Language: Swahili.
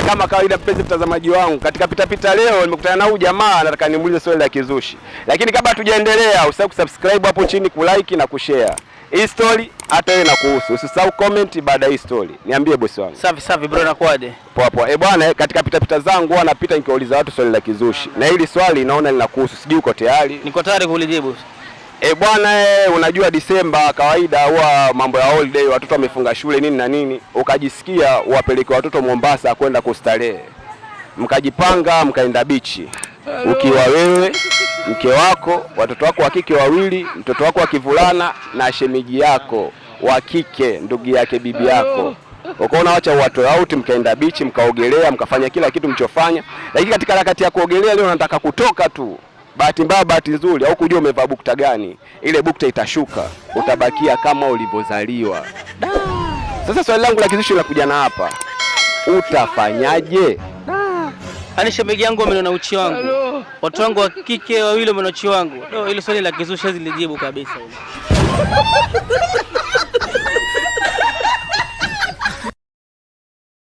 Kama kawaida mpenzi mtazamaji wangu, katika pitapita leo nimekutana na huyu jamaa, nataka nimuulize swali la kizushi. Lakini kabla tujaendelea, usisahau kusubscribe hapo chini, kulike na kushare. Hii story hata wewe inakuhusu. Usisahau comment baada ya hii story. Niambie bosi wangu. Safi bro, nakwaje? Poa poa. Bwana, katika pitapita zangu huwa napita nikiuliza watu swali la kizushi. Na hili swali naona linakuhusu. Sijui uko tayari? Niko tayari kulijibu. Bwana, unajua Disemba kawaida huwa mambo ya holiday, watoto wamefunga shule nini na nini, ukajisikia uwapeleke watoto Mombasa kwenda kustarehe. Mkajipanga mkaenda bichi. Ukiwa wewe, mke wako, watoto wako wa kike wawili, mtoto wako wa kivulana na shemeji yako wa kike, ndugu yake bibi yako. Ukaona wacha watoe out, mkaenda bichi, mkaogelea, mkafanya kila kitu mchofanya. Lakini katika harakati ya kuogelea leo nataka kutoka tu. Bahati mbaya bahati nzuri, au kujua umevaa bukta gani, ile bukta itashuka, utabakia kama ulivyozaliwa. Sasa swali langu la kizushi la kuja na hapa, utafanyaje? Ani shemeji yangu amenona uchi wangu, watu wangu wa kike wawili wamenona uchi wangu. Ile swali la kizushi hazi lijibu kabisa.